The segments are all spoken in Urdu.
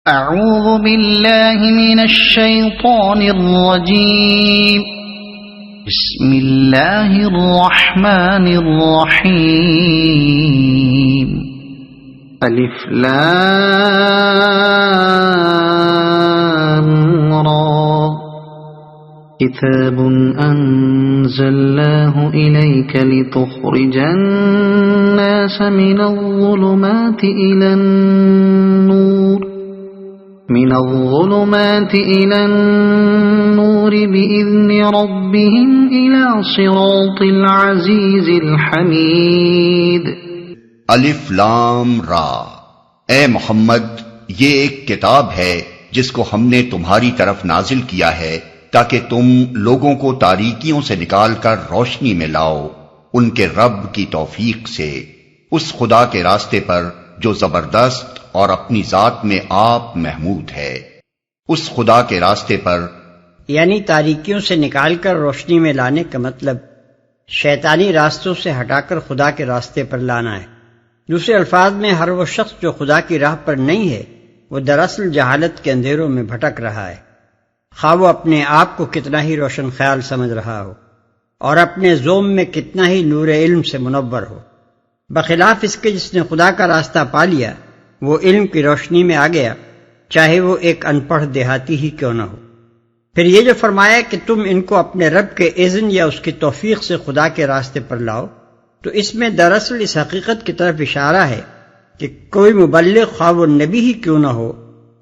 اعوذ باللہ من الشیطان الرجیم بسم اللہ الرحمن الرحیم الف لام را کتاب انزلناه الیک لتخرج الناس من الظلمات الى النور بإذن ربهم إلى صراط العزيز الحميد الف لام را، اے محمد یہ ایک کتاب ہے جس کو ہم نے تمہاری طرف نازل کیا ہے تاکہ تم لوگوں کو تاریکیوں سے نکال کر روشنی میں لاؤ ان کے رب کی توفیق سے، اس خدا کے راستے پر جو زبردست اور اپنی ذات میں آپ محمود ہے، اس خدا کے راستے پر، یعنی تاریکیوں سے نکال کر روشنی میں لانے کا مطلب شیطانی راستوں سے ہٹا کر خدا کے راستے پر لانا ہے۔ دوسرے الفاظ میں ہر وہ شخص جو خدا کی راہ پر نہیں ہے وہ دراصل جہالت کے اندھیروں میں بھٹک رہا ہے، خواہ وہ اپنے آپ کو کتنا ہی روشن خیال سمجھ رہا ہو اور اپنے زوم میں کتنا ہی نور علم سے منور ہو، بخلاف اس کے جس نے خدا کا راستہ پا لیا وہ علم کی روشنی میں آ گیا، چاہے وہ ایک ان پڑھ دیہاتی ہی کیوں نہ ہو۔ پھر یہ جو فرمایا کہ تم ان کو اپنے رب کے اذن یا اس کی توفیق سے خدا کے راستے پر لاؤ، تو اس میں دراصل اس حقیقت کی طرف اشارہ ہے کہ کوئی مبلغ خواہ وہ نبی ہی کیوں نہ ہو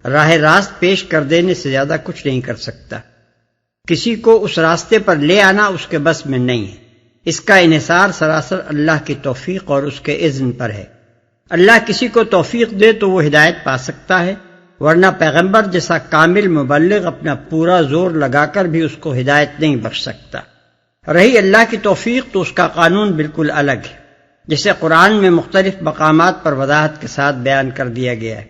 راہ راست پیش کر دینے سے زیادہ کچھ نہیں کر سکتا۔ کسی کو اس راستے پر لے آنا اس کے بس میں نہیں ہے، اس کا انحصار سراسر اللہ کی توفیق اور اس کے اذن پر ہے۔ اللہ کسی کو توفیق دے تو وہ ہدایت پا سکتا ہے، ورنہ پیغمبر جیسا کامل مبلغ اپنا پورا زور لگا کر بھی اس کو ہدایت نہیں بخش سکتا۔ رہی اللہ کی توفیق تو اس کا قانون بالکل الگ ہے، جسے قرآن میں مختلف مقامات پر وضاحت کے ساتھ بیان کر دیا گیا ہے۔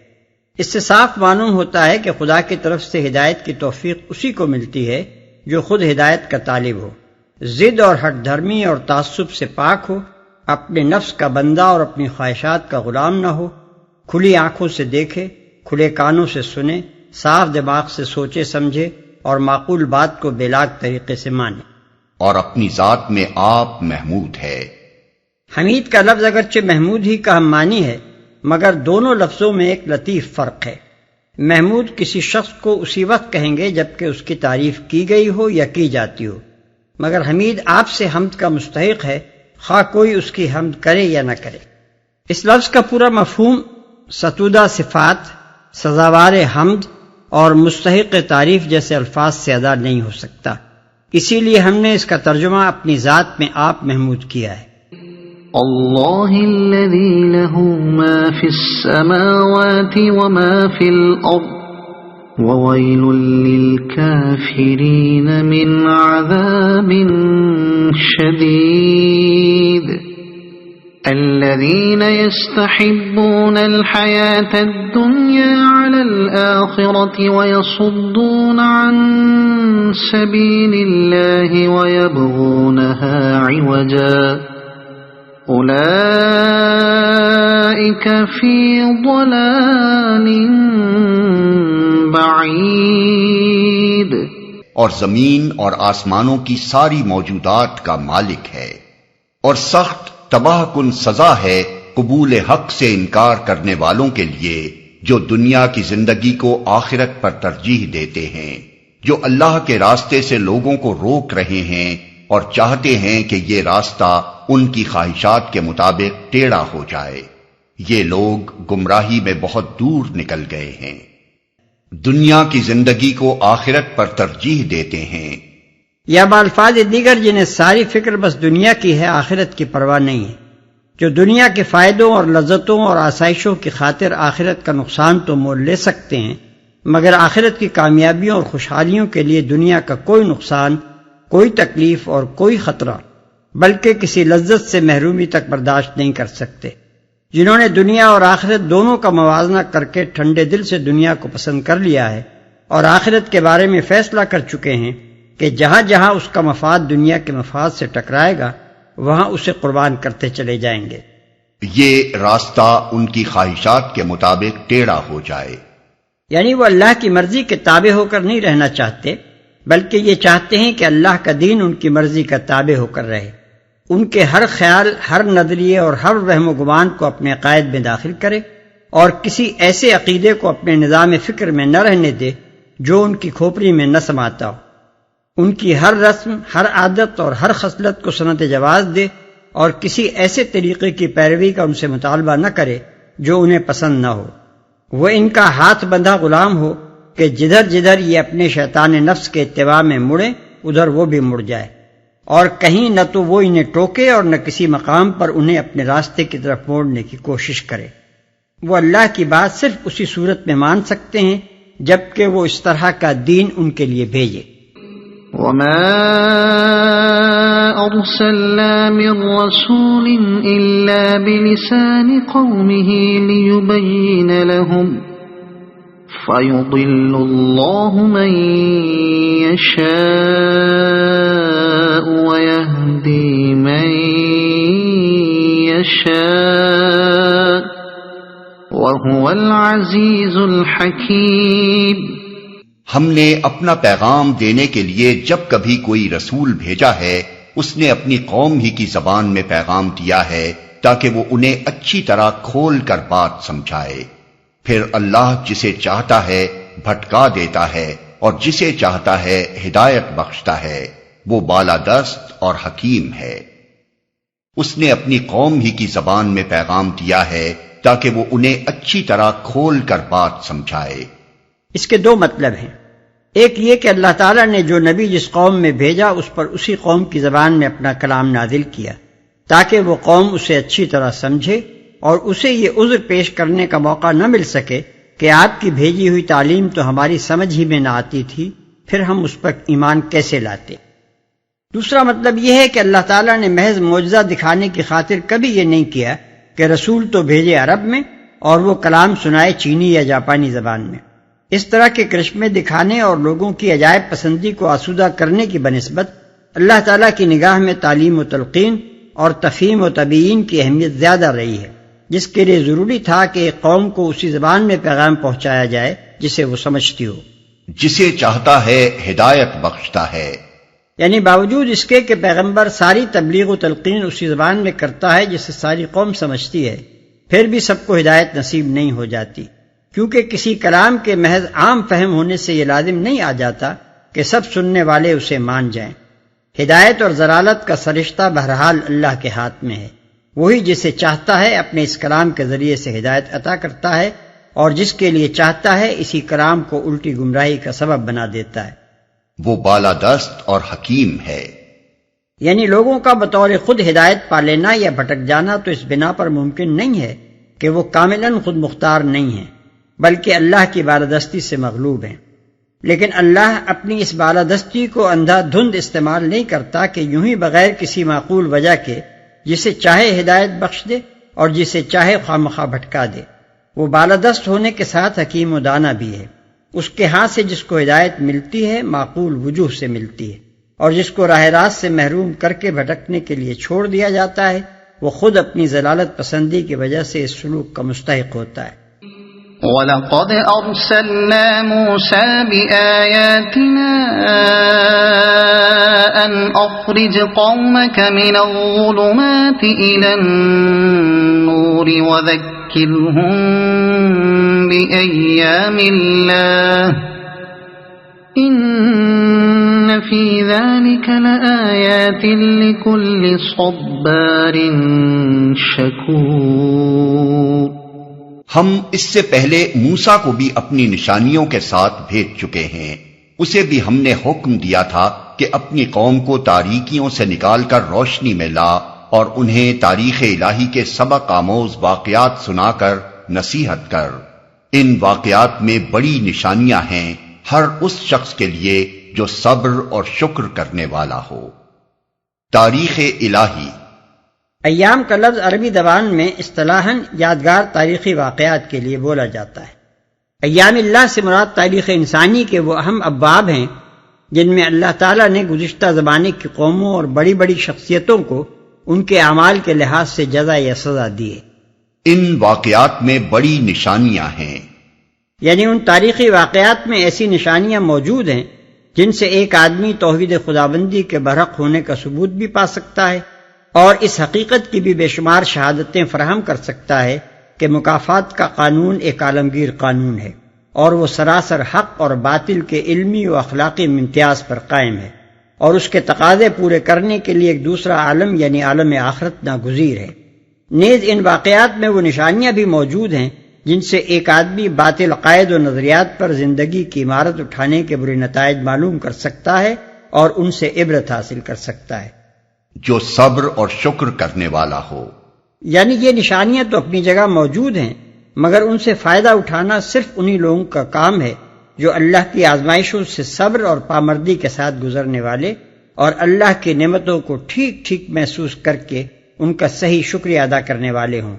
اس سے صاف معلوم ہوتا ہے کہ خدا کی طرف سے ہدایت کی توفیق اسی کو ملتی ہے جو خود ہدایت کا طالب ہو، ضد اور ہٹ دھرمی اور تعصب سے پاک ہو، اپنے نفس کا بندہ اور اپنی خواہشات کا غلام نہ ہو، کھلی آنکھوں سے دیکھے، کھلے کانوں سے سنے، صاف دماغ سے سوچے سمجھے اور معقول بات کو بے لاگ طریقے سے مانے، اور اپنی ذات میں آپ محمود ہے۔ حمید کا لفظ اگرچہ محمود ہی کا ہم معنی ہے، مگر دونوں لفظوں میں ایک لطیف فرق ہے۔ محمود کسی شخص کو اسی وقت کہیں گے جبکہ اس کی تعریف کی گئی ہو یا کی جاتی ہو، مگر حمید آپ سے حمد کا مستحق ہے، خواہ کوئی اس کی حمد کرے یا نہ کرے۔ اس لفظ کا پورا مفہوم ستودہ صفات، سزاوار حمد اور مستحق تعریف جیسے الفاظ سے ادا نہیں ہو سکتا، اسی لیے ہم نے اس کا ترجمہ اپنی ذات میں آپ محمود کیا ہے۔ اللہ الذی لہ ما فی السماوات وما فی الارض وویل للکافرین من عذاب شدید الذین یستحبون الحیاة الدنیا علی الآخرة ویصدون عن سبیل اللہ ویبغونها عوجا اولئک فی ضلال بعید۔ اور زمین اور آسمانوں کی ساری موجودات کا مالک ہے، اور سخت تباہ کن سزا ہے قبول حق سے انکار کرنے والوں کے لیے جو دنیا کی زندگی کو آخرت پر ترجیح دیتے ہیں، جو اللہ کے راستے سے لوگوں کو روک رہے ہیں اور چاہتے ہیں کہ یہ راستہ ان کی خواہشات کے مطابق ٹیڑھا ہو جائے۔ یہ لوگ گمراہی میں بہت دور نکل گئے ہیں، دنیا کی زندگی کو آخرت پر ترجیح دیتے ہیں، یا بالفاظ دیگر جنہیں ساری فکر بس دنیا کی ہے، آخرت کی پرواہ نہیں ہے، جو دنیا کے فائدوں اور لذتوں اور آسائشوں کی خاطر آخرت کا نقصان تو مول لے سکتے ہیں، مگر آخرت کی کامیابیوں اور خوشحالیوں کے لیے دنیا کا کوئی نقصان، کوئی تکلیف اور کوئی خطرہ بلکہ کسی لذت سے محرومی تک برداشت نہیں کر سکتے۔ جنہوں نے دنیا اور آخرت دونوں کا موازنہ کر کے ٹھنڈے دل سے دنیا کو پسند کر لیا ہے اور آخرت کے بارے میں فیصلہ کر چکے ہیں کہ جہاں جہاں اس کا مفاد دنیا کے مفاد سے ٹکرائے گا وہاں اسے قربان کرتے چلے جائیں گے۔ یہ راستہ ان کی خواہشات کے مطابق ٹیڑھا ہو جائے۔ یعنی وہ اللہ کی مرضی کے تابع ہو کر نہیں رہنا چاہتے، بلکہ یہ چاہتے ہیں کہ اللہ کا دین ان کی مرضی کا تابع ہو کر رہے، ان کے ہر خیال، ہر نظریے اور ہر وہم و گمان کو اپنے عقائد میں داخل کرے، اور کسی ایسے عقیدے کو اپنے نظام فکر میں نہ رہنے دے جو ان کی کھوپڑی میں نہ سماتا ہو، ان کی ہر رسم، ہر عادت اور ہر خصلت کو سند جواز دے، اور کسی ایسے طریقے کی پیروی کا ان سے مطالبہ نہ کرے جو انہیں پسند نہ ہو۔ وہ ان کا ہاتھ بندھا غلام ہو کہ جدھر جدھر یہ اپنے شیطان نفس کے اتباع میں مڑے ادھر وہ بھی مڑ جائے، اور کہیں نہ تو وہ انہیں ٹوکے اور نہ کسی مقام پر انہیں اپنے راستے کی طرف موڑنے کی کوشش کرے۔ وہ اللہ کی بات صرف اسی صورت میں مان سکتے ہیں جبکہ وہ اس طرح کا دین ان کے لیے بھیجے۔ وما أرسلنا من رسول إلا بلسان قومه ليبين لهم فيضل الله من يشاء ويهدي من يشاء وهو العزيز الحكيم۔ ہم نے اپنا پیغام دینے کے لیے جب کبھی کوئی رسول بھیجا ہے اس نے اپنی قوم ہی کی زبان میں پیغام دیا ہے تاکہ وہ انہیں اچھی طرح کھول کر بات سمجھائے۔ پھر اللہ جسے چاہتا ہے بھٹکا دیتا ہے اور جسے چاہتا ہے ہدایت بخشتا ہے، وہ بالادست اور حکیم ہے۔ اس نے اپنی قوم ہی کی زبان میں پیغام دیا ہے تاکہ وہ انہیں اچھی طرح کھول کر بات سمجھائے۔ اس کے دو مطلب ہیں، ایک یہ کہ اللہ تعالیٰ نے جو نبی جس قوم میں بھیجا اس پر اسی قوم کی زبان میں اپنا کلام نازل کیا تاکہ وہ قوم اسے اچھی طرح سمجھے اور اسے یہ عذر پیش کرنے کا موقع نہ مل سکے کہ آپ کی بھیجی ہوئی تعلیم تو ہماری سمجھ ہی میں نہ آتی تھی، پھر ہم اس پر ایمان کیسے لاتے۔ دوسرا مطلب یہ ہے کہ اللہ تعالیٰ نے محض معجزہ دکھانے کی خاطر کبھی یہ نہیں کیا کہ رسول تو بھیجے عرب میں اور وہ کلام سنائے چینی یا جاپانی زبان میں۔ اس طرح کے کرشمے دکھانے اور لوگوں کی عجائب پسندی کو آسودہ کرنے کی بنسبت اللہ تعالیٰ کی نگاہ میں تعلیم و تلقین اور تفہیم و تبیین کی اہمیت زیادہ رہی ہے، جس کے لیے ضروری تھا کہ ایک قوم کو اسی زبان میں پیغام پہنچایا جائے جسے وہ سمجھتی ہو۔ جسے چاہتا ہے ہدایت بخشتا ہے، یعنی باوجود اس کے کہ پیغمبر ساری تبلیغ و تلقین اسی زبان میں کرتا ہے جسے ساری قوم سمجھتی ہے، پھر بھی سب کو ہدایت نصیب نہیں ہو جاتی، کیونکہ کسی کلام کے محض عام فہم ہونے سے یہ لازم نہیں آ جاتا کہ سب سننے والے اسے مان جائیں۔ ہدایت اور ضلالت کا سرشتہ بہرحال اللہ کے ہاتھ میں ہے، وہی جسے چاہتا ہے اپنے اس کلام کے ذریعے سے ہدایت عطا کرتا ہے، اور جس کے لیے چاہتا ہے اسی کلام کو الٹی گمراہی کا سبب بنا دیتا ہے۔ وہ بالادست اور حکیم ہے۔ یعنی لوگوں کا بطور خود ہدایت پا لینا یا بھٹک جانا تو اس بنا پر ممکن نہیں ہے کہ وہ کاملاً خود مختار نہیں ہیں، بلکہ اللہ کی بالادستی سے مغلوب ہیں، لیکن اللہ اپنی اس بالادستی کو اندھا دھند استعمال نہیں کرتا کہ یوں ہی بغیر کسی معقول وجہ کے جسے چاہے ہدایت بخش دے اور جسے چاہے خواہ بھٹکا دے۔ وہ بالادست ہونے کے ساتھ حکیم و دانا بھی ہے، اس کے ہاتھ سے جس کو ہدایت ملتی ہے معقول وجوہ سے ملتی ہے، اور جس کو راہ راست سے محروم کر کے بھٹکنے کے لیے چھوڑ دیا جاتا ہے وہ خود اپنی ضلالت پسندی کی وجہ سے اس سلوک کا مستحق ہوتا ہے۔ وَلَقَدْ أَرْسَلْنَا مُوسَى بِآيَاتِنَا أَنْ أَخْرِجْ قَوْمَكَ مِنَ الظُّلُمَاتِ إِلَى النُّورِ وَذَكِّرْهُمْ بِأَيَّامِ اللَّهِ إِنَّ فِي ذَلِكَ لَآيَاتٍ لِكُلِّ صَبَّارٍ شَكُورٍ۔ ہم اس سے پہلے موسیٰ کو بھی اپنی نشانیوں کے ساتھ بھیج چکے ہیں، اسے بھی ہم نے حکم دیا تھا کہ اپنی قوم کو تاریکیوں سے نکال کر روشنی میں لا اور انہیں تاریخ الہی کے سبق آموز واقعات سنا کر نصیحت کر۔ ان واقعات میں بڑی نشانیاں ہیں ہر اس شخص کے لیے جو صبر اور شکر کرنے والا ہو۔ تاریخ الہی ایام کا لفظ عربی زبان میں اصطلاحاً یادگار تاریخی واقعات کے لیے بولا جاتا ہے۔ ایام اللہ سے مراد تاریخ انسانی کے وہ اہم ابواب ہیں جن میں اللہ تعالیٰ نے گزشتہ زمانے کی قوموں اور بڑی بڑی شخصیتوں کو ان کے اعمال کے لحاظ سے جزا یا سزا دی ہے۔ ان واقعات میں بڑی نشانیاں ہیں، یعنی ان تاریخی واقعات میں ایسی نشانیاں موجود ہیں جن سے ایک آدمی توحید خداوندی کے برحق ہونے کا ثبوت بھی پا سکتا ہے اور اس حقیقت کی بھی بے شمار شہادتیں فراہم کر سکتا ہے کہ مکافات کا قانون ایک عالمگیر قانون ہے اور وہ سراسر حق اور باطل کے علمی و اخلاقی امتیاز پر قائم ہے اور اس کے تقاضے پورے کرنے کے لیے ایک دوسرا عالم یعنی عالم آخرت ناگزیر ہے۔ نیز ان واقعات میں وہ نشانیاں بھی موجود ہیں جن سے ایک آدمی باطل عقائد و نظریات پر زندگی کی عمارت اٹھانے کے برے نتائج معلوم کر سکتا ہے اور ان سے عبرت حاصل کر سکتا ہے۔ جو صبر اور شکر کرنے والا ہو، یعنی یہ نشانیاں تو اپنی جگہ موجود ہیں مگر ان سے فائدہ اٹھانا صرف انہی لوگوں کا کام ہے جو اللہ کی آزمائشوں سے صبر اور پامردی کے ساتھ گزرنے والے اور اللہ کی نعمتوں کو ٹھیک ٹھیک محسوس کر کے ان کا صحیح شکریہ ادا کرنے والے ہوں۔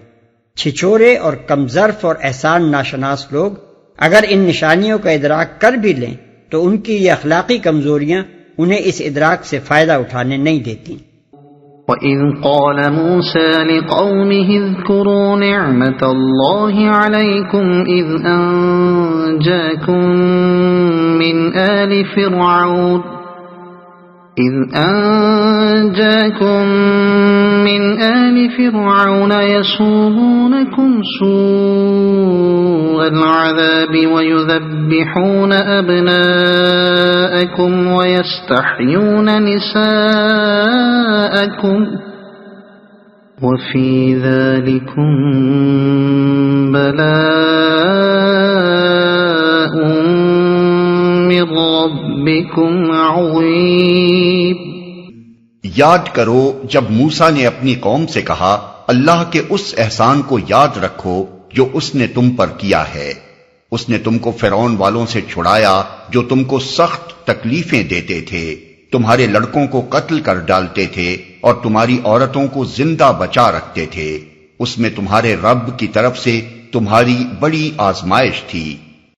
چھچورے اور کمظرف اور احسان ناشناس لوگ اگر ان نشانیوں کا ادراک کر بھی لیں تو ان کی یہ اخلاقی کمزوریاں انہیں اس ادراک سے فائدہ اٹھانے نہیں دیتی۔ وَإِذْ قَالَ مُوسَى لِقَوْمِهِ اذْكُرُوا نِعْمَةَ اللَّهِ عَلَيْكُمْ إِذْ أَنْجَاكُمْ مِنْ آلِ فِرْعَوْنَ يَسُومُونَكُمْ سُوءَ الْعَذَابِ وَيُذَبِّحُونَ أَبْنَاءَكُمْ وَيَسْتَحْيُونَ نِسَاءَكُمْ وَفِي ذَلِكُمْ بَلَاءٌ مِّن رَّبِّكُمْ عَظِيمٌ۔ یاد کرو جب موسیٰ نے اپنی قوم سے کہا، اللہ کے اس احسان کو یاد رکھو جو اس نے تم پر کیا ہے۔ اس نے تم کو فرعون والوں سے چھڑایا جو تم کو سخت تکلیفیں دیتے تھے، تمہارے لڑکوں کو قتل کر ڈالتے تھے اور تمہاری عورتوں کو زندہ بچا رکھتے تھے۔ اس میں تمہارے رب کی طرف سے تمہاری بڑی آزمائش تھی۔